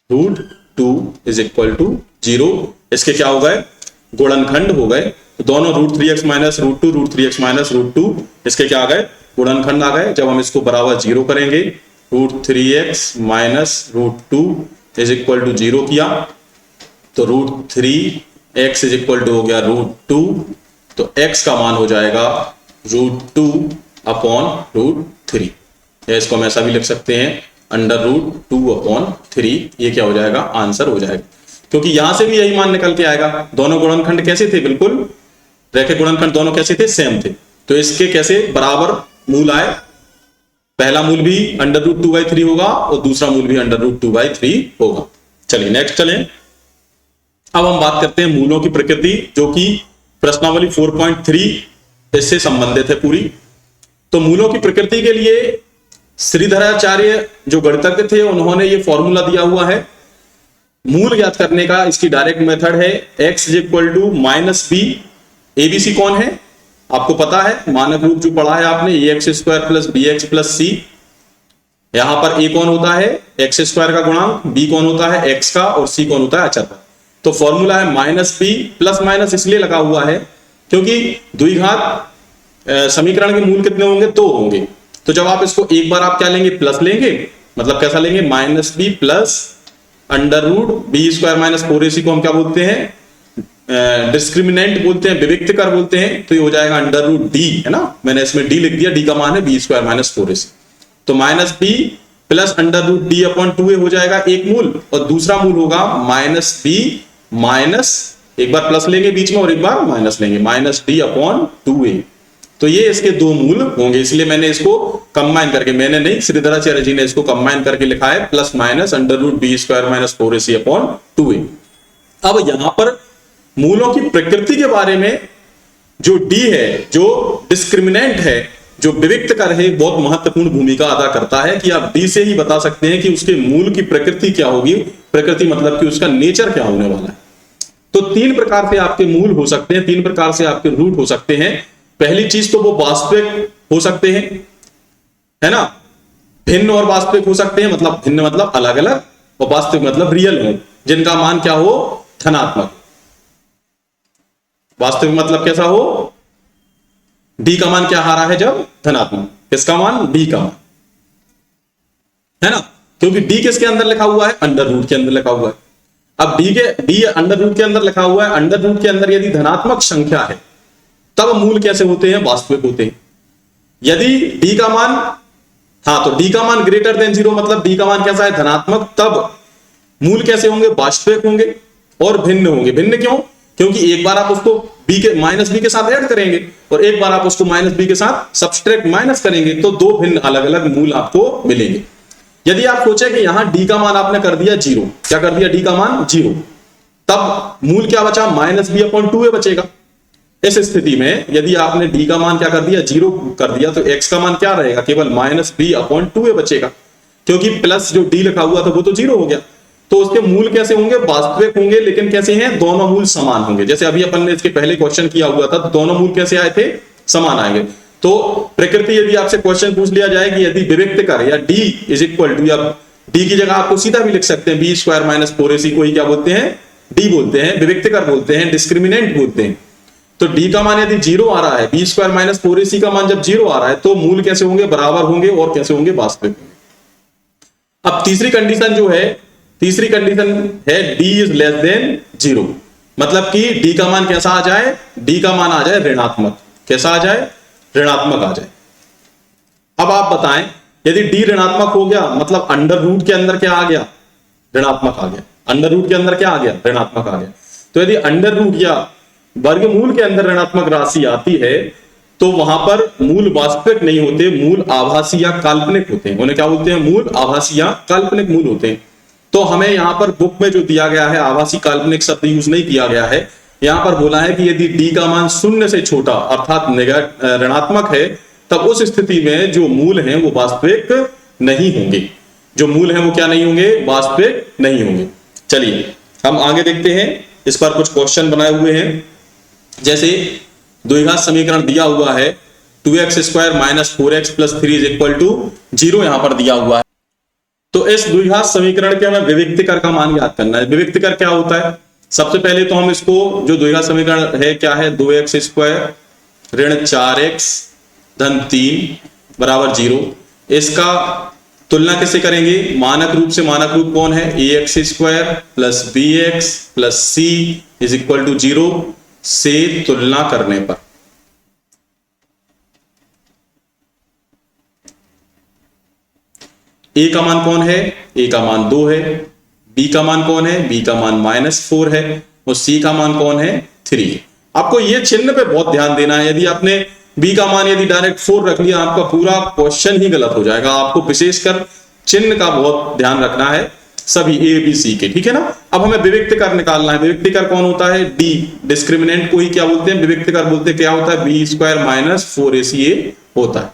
√2 = 0। इसके क्या हो गए, गुणनखंड हो गए, तो दोनों √3x माइनस √2 √3x माइनस √2 इसके क्या आ गए, गुणनखंड आ गए। जब हम इसको बराबर 0 करेंगे, √3x माइनस √2 = 0 किया तो √3x हो गया √2, तो x का मान हो जाएगा √2/√3, या इसको हम ऐसा भी लिख सकते हैं √2/3। ये क्या हो जाएगा, आंसर हो जाएगा, क्योंकि यहां से भी यही मान निकल के आएगा। दोनों गुणनखंड कैसे थे, बिल्कुल रेखिक गुणनखंड दोनों कैसे थे, सेम थे, तो इसके कैसे बराबर मूल आए, पहला मूल भी √2/3 होगा और दूसरा मूल भी √2/3 होगा। चलिए नेक्स्ट चलें, अब हम बात करते हैं मूलों की प्रकृति, जो कि प्रश्नावली 4.3 इससे संबंधित है पूरी। तो मूलों की प्रकृति के लिए श्रीधराचार्य जो गणितज्ञ थे उन्होंने ये फॉर्मूला दिया हुआ है मूल ज्ञात करने का। इसकी डायरेक्ट मेथड है x -b। एबीसी कौन है आपको पता है, मानक रूप जो पढ़ा है आपने, ax² + bx + c। यहां पर a कौन होता है, x² का गुणांक, b कौन होता है, x का, और c कौन होता है, अचर का। तो फॉर्मूला है -b, प्लस माइनस इसलिए लगा हुआ है क्योंकि द्विघात समीकरण के मूल कितने होंगे, 2 होंगे। तो जब आप इसको एक बार आप क्या लेंगे, प्लस लेंगे, मतलब कैसा लेंगे, -b प्लस √b² - 4ac को हम क्या बोलते हैं, डिस्क्रिमिनेंट बोलते हैं, विविक्तकर बोलते हैं, तो ये हो जाएगा √d, है ना, मैंने इसमें d लिख दिया, d का मान है b² - 4ac। तो -b plus under root D upon 2a हो जाएगा एक मूल, और दूसरा मूल होगा माइनस बी माइनस, एक बार प्लस लेंगे बीच में और एक बार माइनस लेंगे, माइनस डी अपॉन 2a। तो ये इसके दो मूल होंगे, इसलिए मैंने इसको कंबाइन करके, मैंने नहीं श्रीधराचार्य जी ने इसको कंबाइन करके लिखा है plus minus under root B square minus 4ac upon 2a। अब यहां पर मूलों की प्रकृति के बारे में, जो डी है, जो डिस्क्रिमिनेंट है, जो विविक्त कर है, बहुत महत्वपूर्ण भूमिका अदा करता है कि आप डी से ही बता सकते हैं कि उसके मूल की प्रकृति क्या होगी। प्रकृति मतलब कि उसका नेचर क्या होने वाला है। तो तीन प्रकार से आपके मूल हो सकते हैं, तीन प्रकार से आपके रूट हो सकते हैं। पहली चीज तो वो वास्तविक हो सकते हैं, है ना, भिन्न और वास्तविक हो सकते हैं, मतलब भिन्न मतलब अलग अलग, और वास्तविक मतलब रियल हो, जिनका मान क्या हो, धनात्मक। वास्तविक मतलब कैसा हो, डी का मान क्या आ रहा है जब धनात्मक, किसका मान, डी का मान, है ना, क्योंकि डी किसके अंदर लिखा हुआ है, अंडर रूट के अंदर लिखा हुआ है। अब डी अंडर रूट के अंदर लिखा हुआ है, अंडर रूट के अंदर यदि धनात्मक संख्या है तब मूल कैसे होते हैं, वास्तविक होते हैं। यदि डी का मान, हाँ, तो डी का मान ग्रेटर देन 0 मतलब डी का मान कैसा है, धनात्मक, तब मूल कैसे होंगे, वास्तविक होंगे और भिन्न होंगे। भिन्न क्यों, क्योंकि एक बार आप उसको बी के माइनस बी के साथ ऐड करेंगे और एक बार आप उसको माइनस बी के साथ सबट्रैक्ट माइनस करेंगे, तो दो भिन्न अलग अलग मूल आपको मिलेंगे। यदि आप सोचे कि यहां डी का मान आपने कर दिया 0, क्या कर दिया, डी का मान 0, तब मूल क्या बचा, माइनस बी अपॉन 2a बचेगा। इस स्थिति में यदि आपने डी का मान क्या कर दिया, 0 कर दिया, तो x का मान क्या रहेगा, केवल माइनस बी अपॉन 2a बचेगा, क्योंकि प्लस जो डी लिखा हुआ था वो तो 0 हो गया। तो उसके मूल कैसे होंगे, वास्तविक होंगे, लेकिन कैसे हैं, दोनों मूल समान होंगे। जैसे अभी अपन ने इसके पहले क्वेश्चन किया हुआ था, तो दोनों मूल कैसे आए थे, समान आएंगे। तो प्रकृति, यदि आपसे क्वेश्चन पूछ लिया जाए कि यदि विविक्त कर या डी इज इक्वल टू, या डी की जगह आपको सीधा भी लिख सकते हैं बी स्क्वायर माइनस 4ac को ही क्या बोलते हैं, डी बोलते हैं, विविक्त कर बोलते हैं, डिस्क्रिमिनेंट बोलते हैं। तो डी का मान यदि 0 आ रहा है, बी स्क्वायर माइनस 4ac का मान जब 0 आ रहा है, तो मूल कैसे होंगे, बराबर होंगे, और कैसे होंगे, वास्तविक। अब तीसरी कंडीशन जो है, तीसरी कंडीशन है डी इज लेस देन 0, मतलब कि डी का मान कैसा आ जाए, डी का मान आ जाए ऋणात्मक। कैसा आ जाए, ऋणात्मक आ जाए। अब आप बताएं, यदि डी ऋणात्मक हो गया, मतलब अंडर रूट के अंदर क्या आ गया, ऋणात्मक आ गया। अंडर रूट के अंदर क्या आ गया, ऋणात्मक आ गया। तो यदि अंडर रूट या वर्गमूल के अंदर ऋणात्मक राशि आती है, तो वहां पर मूल वास्तविक नहीं होते, मूल आभासी या काल्पनिक होते हैं। उन्हें क्या बोलते हैं, मूल आभासी या काल्पनिक मूल होते हैं। तो हमें यहां पर बुक में जो दिया गया है, आभासी काल्पनिक शब्द यूज नहीं किया गया है। यहां पर बोला है कि यदि डी का मान 0 से छोटा अर्थात ऋणात्मक है, तब उस स्थिति में जो मूल हैं वो वास्तविक नहीं होंगे। जो मूल हैं वो क्या नहीं होंगे, वास्तविक नहीं होंगे। चलिए हम आगे देखते हैं, इस पर कुछ क्वेश्चन बनाए हुए हैं। जैसे द्विघात समीकरण दिया हुआ है 2x square minus 4x plus 3 is equal to 0 यहां पर दिया हुआ है। तो इस द्विघात समीकरण के हमें विविक्त कर का मान याद करना है। विविक्त कर क्या होता है, सबसे पहले तो हम इसको, जो द्विघात समीकरण है क्या है, 2x स्क्वायर ऋण 4x धन 3 बराबर 0, इसका तुलना किससे करेंगे, मानक रूप से। मानक रूप कौन है, ax square plus bx plus c is equal to 0 से तुलना करने पर a का मान कौन है, a का मान 2 है, b का मान कौन है, b का मान -4 है, और c का मान कौन है, 3 है। आपको ये चिन्ह पे बहुत ध्यान देना है। यदि आपने b का मान यदि डायरेक्ट 4 रख लिया, आपका पूरा क्वेश्चन ही गलत हो जाएगा। आपको विशेषकर चिन्ह का बहुत ध्यान रखना है, सभी ए बी सी के, ठीक है ना। अब हमें विविक्त कर निकालना है। विविक्त कर कौन होता है, डी, डिस्क्रिमिनेंट को ही क्या बोलते हैं, विविक्त कर बोलते हैं। क्या होता है, बी स्क्वायर माइनस 4ac होता है।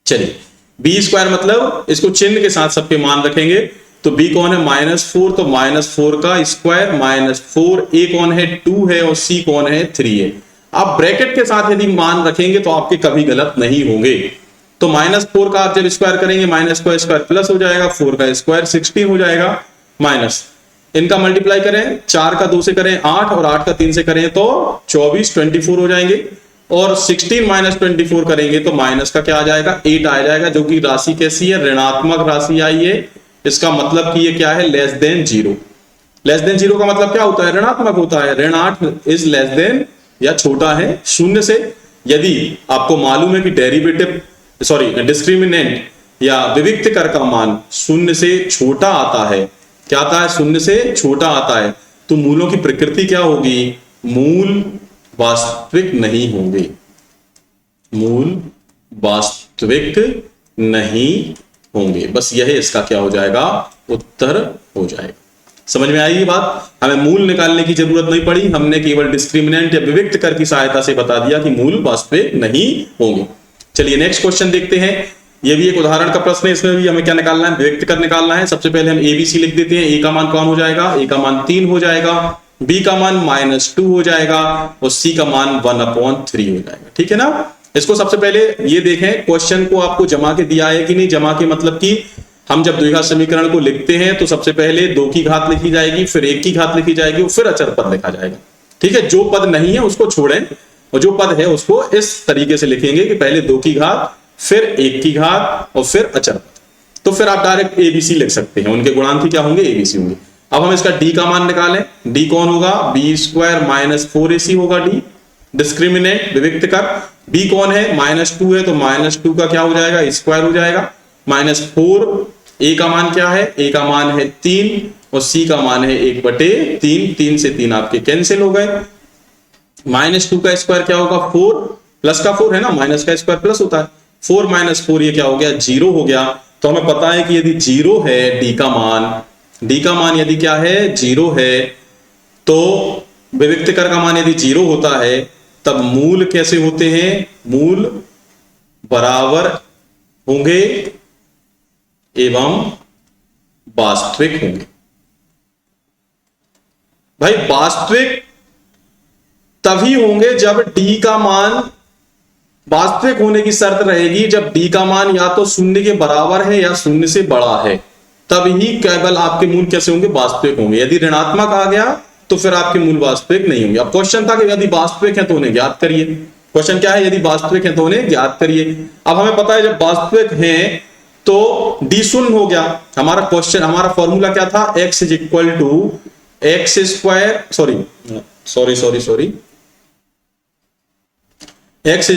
चलिए बी स्क्वायर मतलब इसको चिन्ह के साथ सबके मान रखेंगे। तो b कौन है, -4, तो -4 का स्क्वायर -4, a कौन है, 2 है, और c कौन है, 3 है। आप ब्रैकेट के साथ यदि मान रखेंगे तो आपके कभी गलत नहीं होंगे। तो -4 का आप जब स्क्वायर करेंगे, माइनस का स्क्वायर प्लस हो जाएगा, 4 का स्क्वायर 16 हो जाएगा, माइनस इनका मल्टीप्लाई करें, 4 का 2 से करें 8, और 8 का 3 से करें तो 24, 24 हो जाएंगे, और 16 माइनस 24 करेंगे तो माइनस का क्या आ जाएगा, 8 आ जाएगा, जो कि राशि कैसी है, ऋणात्मक राशि आई है। इसका मतलब कि ये क्या है, लेस देन 0। लेस देन 0 का मतलब क्या होता है, ऋणात्मक होता है। ऋण 8 इज लेस देन या छोटा है 0 से। यदि आपको मालूम है कि डेरिवेटिव डिस्क्रिमिनेंट या विविक्त कर का मान शून्य से छोटा आता है, क्या आता है, शून्य से छोटा आता है, तो मूलों की प्रकृति क्या होगी, मूल वास्तविक नहीं होंगे, मूल वास्तविक नहीं होंगे। बस यह इसका क्या हो जाएगा, उत्तर हो जाएगा। समझ में आई ये बात? हमें मूल निकालने की जरूरत नहीं पड़ी, हमने केवल डिस्क्रिमिनेंट या विविक्त कर की सहायता से बता दिया कि मूल वास्तविक नहीं होंगे। चलिए नेक्स्ट क्वेश्चन देखते हैं। ये भी एक उदाहरण का प्रश्न है, इसमें भी हमें क्या निकालना है, विविक्त कर निकालना है। सबसे पहले हम ABC लिख देते हैं। ए का मान कौन हो जाएगा, ए का मान 3 हो जाएगा, बी का मान -2 हो जाएगा और सी का मान 1/3 हो जाएगा। ठीक है ना। इसको सबसे पहले ये देखें, क्वेश्चन को आपको जमा के दिया है कि नहीं। जमा के मतलब कि हम जब द्विघात समीकरण को लिखते हैं तो सबसे पहले 2 की घात लिखी जाएगी, फिर 1 की घात लिखी जाएगी और फिर अचर पद लिखा जाएगा। ठीक है, जो पद नहीं है उसको छोड़ें और जो पद है उसको इस तरीके से लिखेंगे कि पहले 2 की घात, फिर 1 की घात और फिर अचर पद। तो फिर आप डायरेक्ट ABC लिख सकते हैं, उनके गुणांक क्या होंगे, ABC होंगे। अब हम इसका D का मान निकालें। D कौन होगा, B² - 4AC होगा D, डिस्क्रिमिनेंट विविक्त कर। B कौन है, -2 है तो -2 का क्या हो जाएगा, स्क्वायर हो जाएगा, -4। A का मान क्या है, A का मान है 3 और C का मान है 1/3। 3 से 3 आपके कैंसिल हो गए। -2 का स्क्वायर क्या होगा, 4, प्लस का 4 है ना, माइनस का स्क्वायर प्लस होता है। 4 - 4 ये क्या हो गया, 0 हो गया। तो हमें पता है कि यदि 0 है D का मान यदि क्या है, 0 है, तो विविक्त कर का मान यदि 0 होता है तब मूल कैसे होते हैं, मूल बराबर होंगे एवं वास्तविक होंगे। भाई वास्तविक तभी होंगे जब D का मान, वास्तविक होने की शर्त रहेगी जब D का मान या तो 0 के बराबर है या 0 से बड़ा है, तब ही केवल आपके मूल कैसे होंगे, वास्तविक होंगे। यदि ऋणात्मक आ गया तो फिर आपके मूल वास्तविक नहीं होंगे। अब क्वेश्चन था कि यदि वास्तविक है तो उन्हें ज्ञात करिए। क्वेश्चन क्या है, यदि वास्तविक है तो उन्हें ज्ञात करिए। अब हमें पता है जब वास्तविक है तो D शून्य हो गया। हमारा क्वेश्चन, हमारा फॉर्मूला क्या था, x = x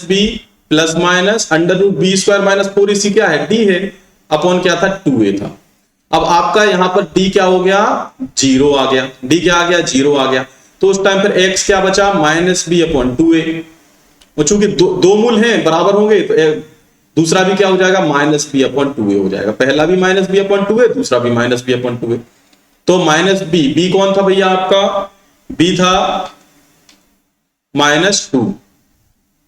-b plus minus √b² - 4ac क्या है, D है, अपॉन क्या था, 2a था। अब आपका यहां पर D क्या हो गया, 0 आ गया। D क्या आ गया, 0 आ गया। तो उस टाइम पर x क्या बचा, -b/2a। और चूंकि दो मूल हैं बराबर होंगे तो दूसरा भी क्या हो जाएगा, -b/2a हो जाएगा। पहला भी -b/2a, दूसरा भी -b/2a। तो -b कौन था भैया आपका, b था -2,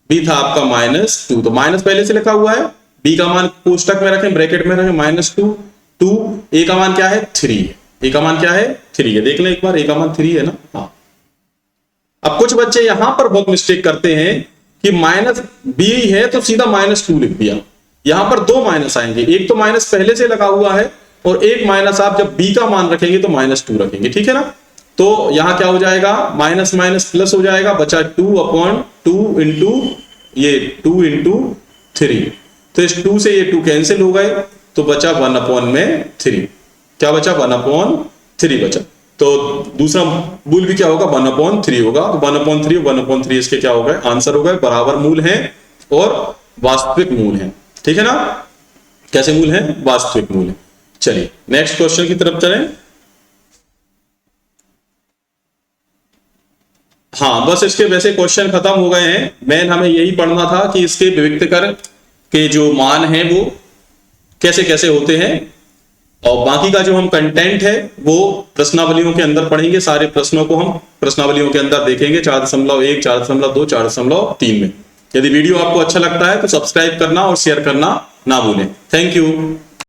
b था आपका -2। तो माइनस पहले से लिखा हुआ है, b का मान कोष्टक में रखें, ब्रैकेट में रखें, -2। a का मान क्या है, 3 है। a का मान क्या है, 3 है। देख लें एक बार, a का मान 3 है ना। हाँ, अब कुछ बच्चे यहां पर बहुत मिस्टेक करते हैं कि -b है तो सीधा -2 लिख दिया। यहां पर 2 माइनस आएंगे, एक तो माइनस पहले से लगा हुआ है और एक माइनस आप जब b का मान रखेंगे तो -2 रखेंगे। ठीक है ना। तो यहां क्या हो जाएगा, माइनस माइनस प्लस हो जाएगा, बचा 2/2 इंटू ये 2 × 3। तो इस 2 से ये 2 कैंसिल हो गए तो बचा 1/3। क्या बचा, 1/3 बचा। तो दूसरा मूल भी क्या होगा, 1/3 होगा। तो 1/3 और 1/3 इसके क्या हो गए, आंसर हो गए, बराबर मूल हैं और वास्तविक मूल हैं। ठीक है ना, कैसे मूल हैं, वास्तविक मूल हैं। चलिए नेक्स्ट क्वेश्चन की तरफ चलें। हाँ, बस इसके वैसे क्वेश्चन खत्म हो गए हैं। मेन हमें यही पढ़ना था कि इसके विविक्त कर के जो मान हैं वो कैसे कैसे होते हैं, और बाकी का जो हम कंटेंट है वो प्रश्नावलियों के अंदर पढ़ेंगे। सारे प्रश्नों को हम प्रश्नावलियों के अंदर देखेंगे, 4.1, 4.2, 4.3 में। यदि वीडियो आपको अच्छा लगता है तो सब्सक्राइब करना और शेयर करना ना भूलें। Thank you.